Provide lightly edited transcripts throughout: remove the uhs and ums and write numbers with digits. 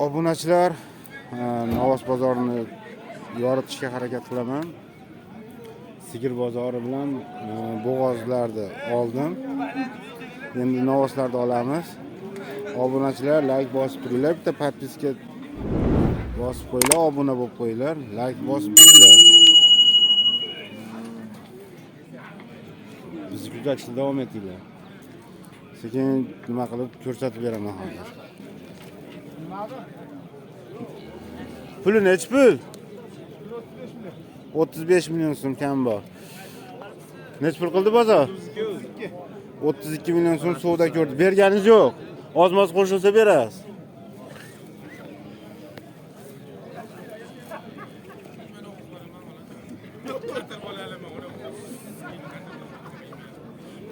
Obunachilar, Novos bozorini yoritishga harakat qilaman. Sigir bozori bilan bo'g'ozlarni oldim. Endi Novoslarni olamiz. Obunachilar like bosib turinglar, bitta podpiska bosib qo'yinglar, obuna bo'lib qo'yinglar, like bosib turinglar. Bizni kuzatishda davom etinglar. Sekin nima qilib ko'rsatib beraman hozir. Puli nechi pul? 35 milyon so'm kam bor. Nechi pul qildi bozor? 32 milyon so'm savdo ko'rdi. Berganingiz yo'q. Ozmoz qo'shilsa berasiz.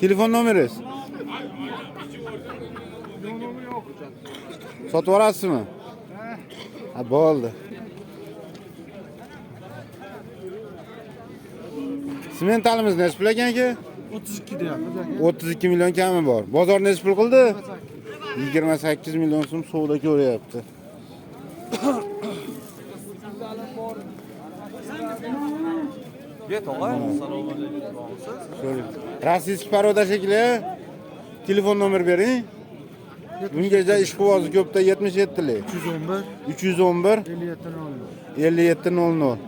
Telefon nomeringiz? Sotib olasizmi? Ha, bo'ldi. Sementalimiz nechi pul ekan aka? 32 deyapmiz aka. 32 milyon kami bor. Bozor nechi pul qildi? 28 milyon so'm savdo ko'ryapti. Rossiyskiy paroda shekilli. Telefon nomer bering. Bungacha ish quvozi ko'pda 77 lik. 311 5700.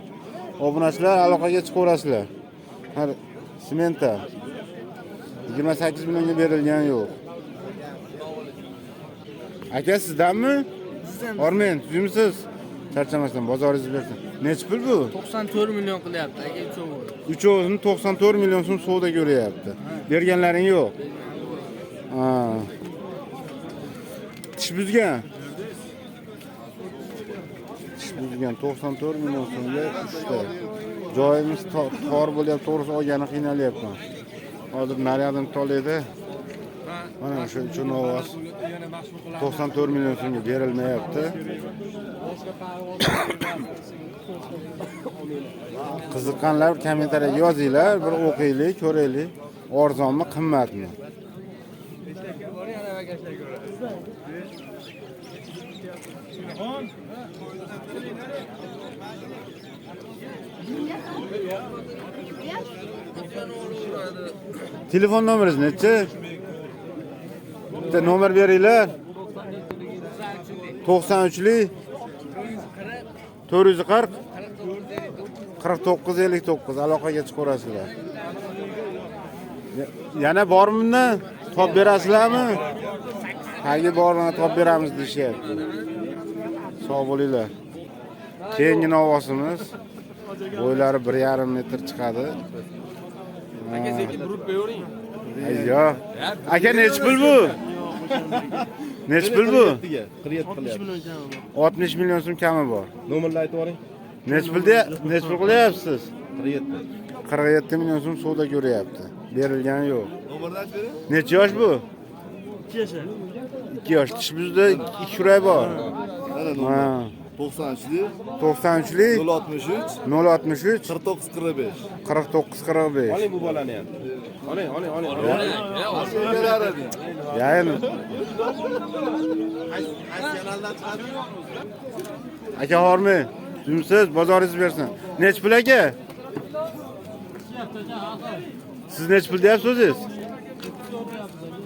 Obunachilar aloqaga chiqaverasizlar. Har sementa 28 millionga berilgan yo'q. Aka sizdanmi? Ormen, tuzimsiz. Charchamasdan bozoringizni bersin. Nechi pul bu? 94 milyon qilyapti aka uchovi. Uchovini 94 milyon so'm savdo ko'ryapti. Berganlaring yo'q. Ha. Tish buzgan. Tish buzgan 94 milyon so'mga 3 ta. Joyimiz tor bo'lyapti, to'g'risi olgani qiynalyapman. Hozir naryadim to'laydi. Mana shu Novos 94 milyon so'mga berilmayapti. Qiziqqanlar kommentariyaga yozinglar, bir o'qiylik, ko'raylik. Arzonmi, qimmatmi? Telefon nomeringiz nechi? Bitta nomer beringlar. 93lik 440 4959 aloqaga chiqaverasizlar. Yana bormi bundan? Top berasizlarmi? Hagi bormi, top beramiz deyapti. Sog' bo'linglar. Keyingi Novosimiz bo'ylari 1,5 metr chiqadi. Aka sekin burib qo'yavering. Ayyo. Aka nechi pul bu? Nechi pul bu? 60 milyon so'm kami bor. Nomerni aytib yuboring. Nechi pul qilyapsiz? 47 milyon so'm savdo ko'ryapti. Berilgani yo'q. Nomerni aytib bering. Necha yosh bu? 2 yosh. Tish bizda 2 kuray bor. Ha. 93lik 93lik 063 063 4945. 4945. Oling bu bolani ham. Oling. Yani. Aka hormi? Tuzimsiz bozoringizni bersin. Nechi pul aka? Siz nechi pul deyapsiz o'zingiz?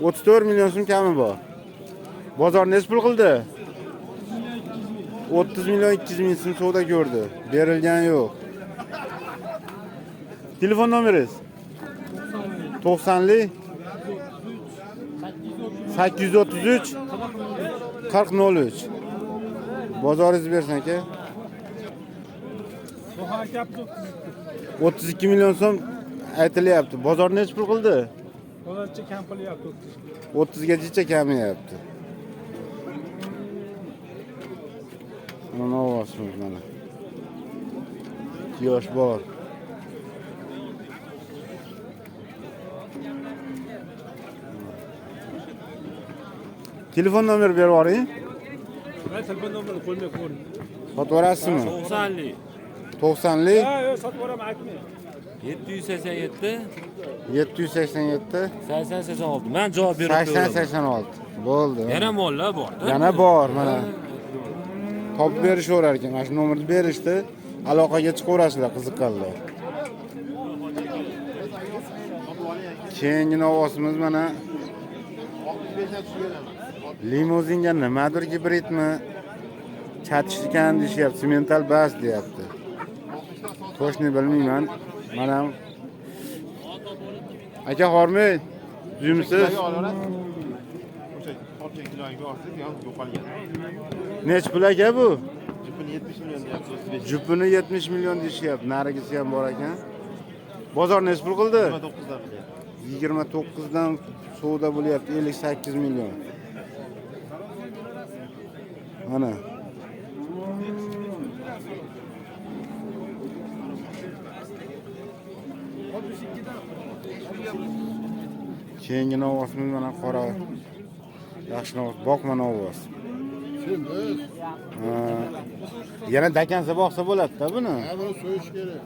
34 milyon so'm kami bor. Bozor nechi pul qildi? 30 milyon 200 ming so'm savdo ko'rdi. Berilgan yo'q. Telefon nomeringiz? 90lik 833 4003. Bozoringizni bersin aka. 32 milyon so'm aytilyapti. Bozor nechi pul qildi? Bozorcha kam qilyapti. 30 gacha kamiyyapti. Mana olasiz mana. Yosh bor. Telefon nomer berib yuboring. Ben telefon nomerini qo'ymay ko'ring. Sotib olasizmi? 90lik. 90lik Ha, sotib olaman aytma. 787 787 80 men javob berib 80 86. Bo'ldi. Yana mollar bor-da. Yana bor mana. topib berishaverar ekan. Mana shu nomerni berishdi. Aloqaga chiqaverasizlar qiziqqanlar. Keyingi novosimiz mana limuzinga nimadir gibridmi? Chatishgan deyapti, semental bas deyapti. To'shni bilmayman. Mana aka Hormay, yumsiz. Nech pul aka bu? Jupini 70 million deyapti. Narigisi ham bor ekan. Bozor nech pul qildi? 29 dan savdo bo'lyapti 58 million. Mana. Keyingi novosimiz mana qora. Yaxshi novos, boqma novos. Yana dakansa boqsa bo'ladi-da buni. Buni so'yish kerak.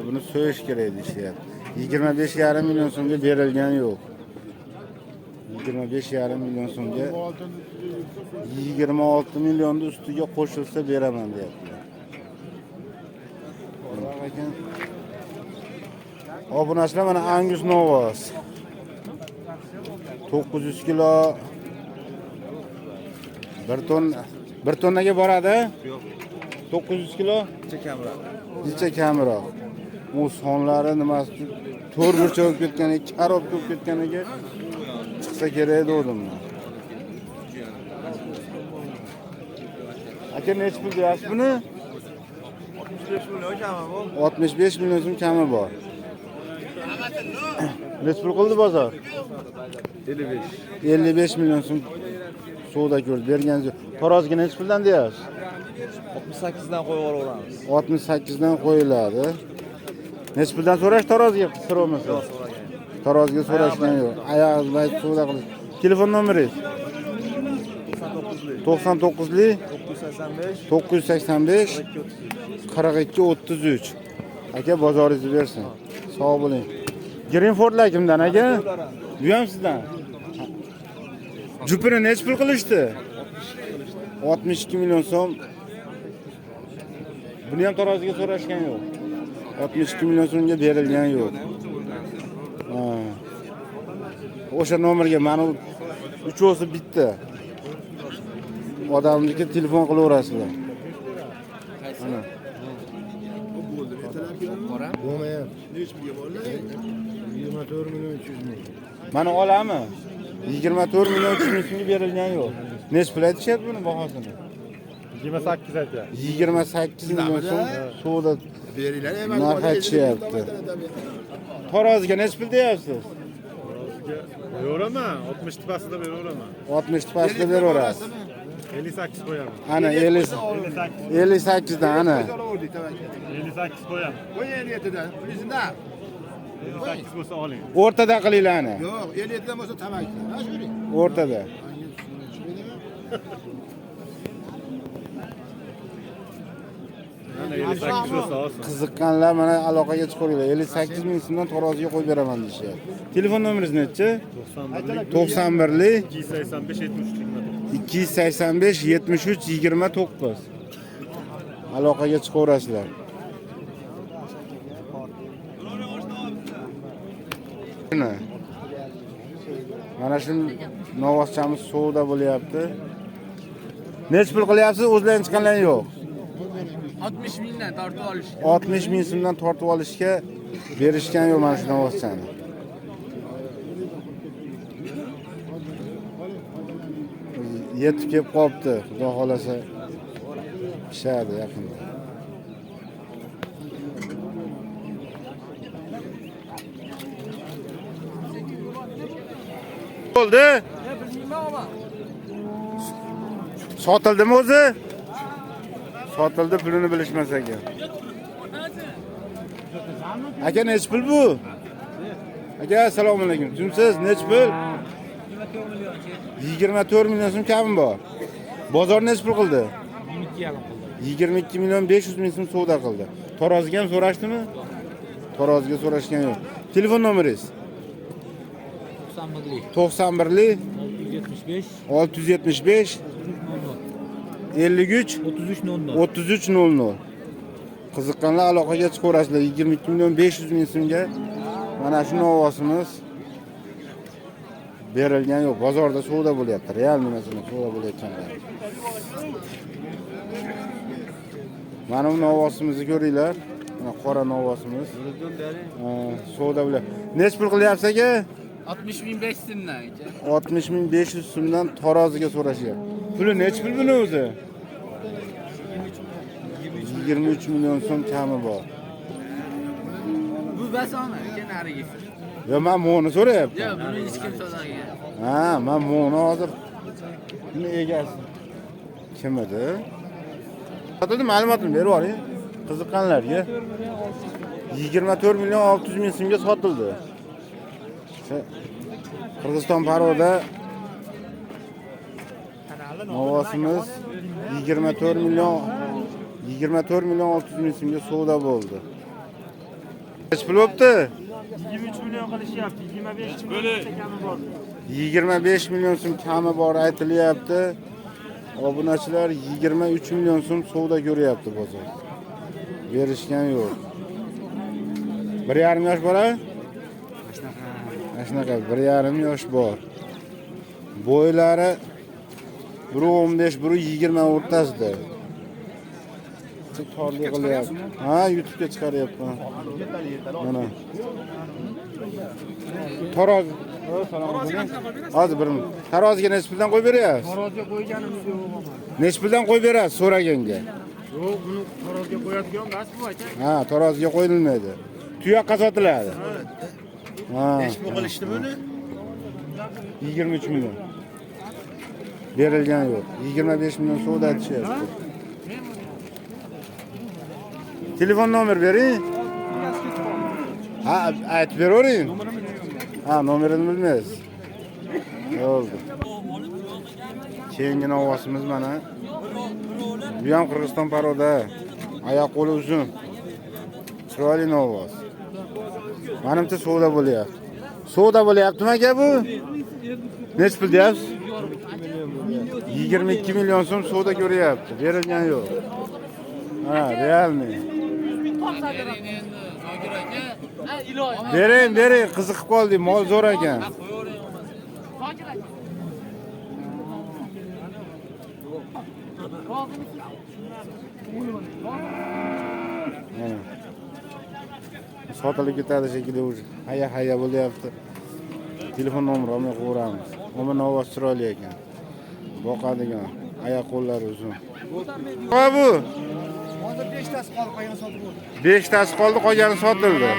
Buni so'yish kerak deyapti. 25,5 million so'mga berilgan yo'q. 25,5 million so'mga 26 millionni ustiga qo'shilsa beraman deyapti. Obunachilar mana Angus Novos. 900 kilo 1 tonnaga boradi? Yo'q. 900 kilo? Necha kamroq. U sonlari nimasi to'rtburchak bo'lib ketgan, karob bo'lib ketganiga chiqsa kerak dedim men. Aka nech pul deyapsiz buni? 65 million kami bu. 65 million so'm kami bor. Nech pul qildi bozor? 55 million so'm savdo ko'rdi. Berganingiz. Tarozga nech puldan deyapsiz? 68 dan qo'yib olaveramiz. 68 dan qo'yiladi. Nech puldan so'rash taroziga so'ramasa? Taroziga so'rashgan yo'q. Oyog'ingizda savdo qilish. Telefon nomeringiz? 99li 985 42 33. Aka bozoringizni bersin. Sog' bo'ling. Greenfordlar kimdan aka? Bu ham sizdan. Jupini nech pul qilishdi? 62 million so'm. Buni ham taroziga so'rashgan yo'q. 62 million so'mga berilgan yo'q. O'sha nomerga mana uchosi bitta. Odamniki telefon qilaverasizlar. Mana. Bo'lmayapti. Nech pulga borlar? 24 million 300 ming. Mana olami? 24 million 300 ming so'mga berilgan yo'q. Nech pul aytishyapti buni bahosini? 28 aytyapti. 28 million so'm savdo Beringlar, narx aytishyapti. Taroziga nech pul deyapsiz? Beraman, 60 tepasida beraman. 60 tepasida beraverasiz. 58 qo'yaman. Ana 58 dan ana. 58 qo'yaman. Qo'y 57 dan. Pulingizni. 58 bo'lsa oling. O'rtada qilinglar ana. Yo'q, 57 dan bo'lsa tamaki. Ha, shuri. O'rtada. Mana 58 bo'lsa olsin. Qiziqqanlar mana aloqaga chiqaringlar. 58 ming so'mdan taroziga qo'yib beraman deyishyapti. Telefon nomeringiz nechi? 91li 285 73 285 73 29. Aloqaga chiqaverasizlar. Mana shu novoschamiz savdo bo'lyapti. Nech pul qilyapsiz? O'zlaring chiqqanlar yo'q. 60 mingdan tortib olish. 60 ming so'mdan tortib olishga berishgan yo'q mana shu novoschani. Yetib kelib qolibdi. Xudo xolasa pishadi yaqinda. Bo'ldi? Sotildimi o'zi? Sotildi, pulini bilishmas ekan. Aka nech pul bu? Aka assalomu alaykum. Kimsiz? Nech pul? 24 million so'm kami bor. Bozor nech pul qildi? 22 million 500 ming so'm savdo qildi. Taroziga ham so'rashdimi? Taroziga so'rashgan yo'q. Telefon nomeringiz? 91li 675 675 53 33 00. Qiziqqanlar aloqaga chiqaverasizlar. 22 million 500 ming so'mga mana shu novosimiz berilgan yo'q. Bozorda savdo bo'lyapti. Real nimasini savdo bo'layotganlar. Mana bu novosimizni ko'ringlar. Mana qora novosimiz. Savdo bo'lyapti. Nech pul qilyapsiz aka? 60.500 so'mdan. 60.500 so'mdan taroziga so'rashyapti. Puli nech pul buni o'zi? 23 million so'm kami bor. Bu basona, kenariga. Yo, men buni so'rayapman. Yo'q, buni hech kim so'ragan. Ha, men buni hozir buni egasi kim edi? Hozir ma'lumotni berib yuboring. Qiziqqanlarga 24 million 600 ming so'mga sotildi. Qirg'iziston paroda novosimiz 24 million 600 ming so'mga savdo bo'ldi. Nech pul bo'pti? 23 million qilishyapti. 25 million kami bor. 25 million so'm kami bor aytilyapti. Obunachilar 23 million so'm savdo ko'ryapti bozor. Berishgan yo'q. 1,5 yosh bola? Shunaqa 1,5 yosh bor. Bo'ylari 1.15, 1.20 o'rtasida. Torli qilyapti. Ha, YouTube'ga chiqaryapman. Mana. Taroz. Salom alaykum. Hozir bir taroziga nech puldan qo'yib beryapsiz? Taroziga qo'yganimiz yo'q bo'lmadi. Nech puldan qo'yib berasiz so'raganga? Yo'q, buni taroziga qo'yadigan emas bu aka. Ha, taroziga qo'yilmaydi. Tuyoqqa sotiladi. Ha. Nech pul qilishdi buni? 23 million. Berilgan yo'q. 25 million savdo etishyapti. Telefon nomer bering. Ha, aytib beravering. Ha, nomerini bilmaysiz. Bo'ldi. Keyingi novosimiz mana. Bu ham Qirg'iziston paroda. Oyoq qo'li uzun. Chiroyli novos. Menimcha savdo bo'lyapti. Savdo bo'lyaptimi aka bu? Nech pul deyapsiz? 22 million so'm savdo ko'ryapti. Berilgan yo'q. Ha, realmi. Bering, qiziqib qoldik, mol zo'r ekan. Sotilib ketadi shekilli o'zi. Haya bo'lyapti. Telefon nomeri olmay qo'yamiz. Umuman novoz chiroyli ekan. Boqadigan, oyoq qo'llari uzun. Va bu? Hozir 5 tasi qolib qolgan sotib bo'ldi. 5 tasi qoldi, qolgani sotildi.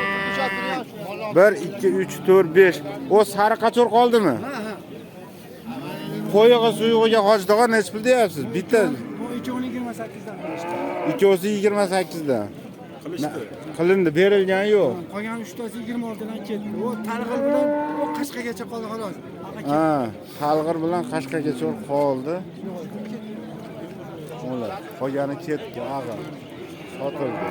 1 2 3 4 5. O sari qachor qoldimi? Qo'yig'i suyug'iga hojdig'a nech pul deyapsiz? Bitta Bu 228 dan qilishdi. ikkovsi 28 dan. Qilindi, berilgan yo'q. Qolgan 3 tasi 26 dan ketdi. U talg'ir bilan u Qashqagacha qoldi xolos. Ha, talg'ir bilan Qashqagacha qoldi. Ular qolgani ketdi, ag'ir. Sotildi.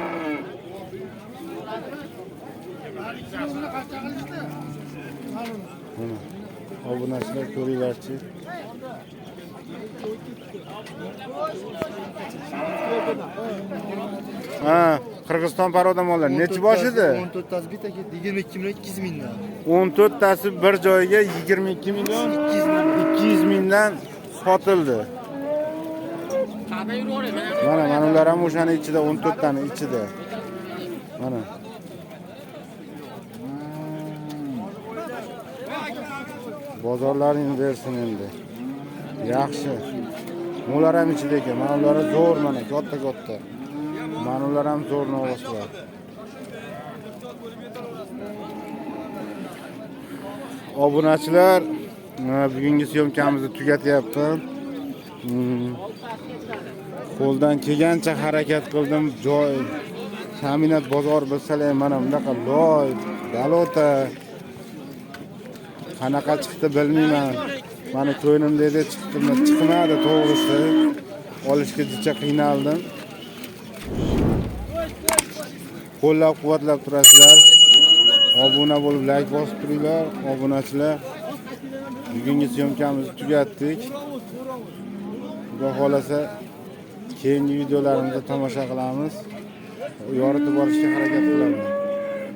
Mana obunachilar ko'ringlarchi. Ha, Qirg'iziston paroda mollar nechi bosh edi? 14 tasi bitta ketdi 22 million 200 mingdan. 14 tasi bir joyga 22 million 200 mingdan sotildi. Mana ular ham o'shaning ichida 14 tani ichida. Mana. Bozorlaring bersin endi. Yaxshi. Ular ham ichida ekan. Mana ular zo'r, mana katta. Mana ular ham zo'r novoslar. Obunachilar, bugungi syomkamizni tugatyapman. Qo'ldan kelgancha harakat qildim. Joy ta'minot bozor bilsalar mana bunaqa loy, dalota qanaqa chiqdi bilmayman. Mana ko'ynimda edi, chiqmadi to'g'risi. Olishga juda qiynaldim. Qo'llab-quvvatlab turasizlar. Obuna bo'lib, like bosib turinglar, obunachilar. Bugungi syomkamizni tugatdik. Xudo xolasa Keyingi videolarimizda tomosha qilamiz. Yoritib borishga harakat qilaman.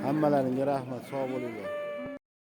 Hammalaringga rahmat, sog' bo'linglar.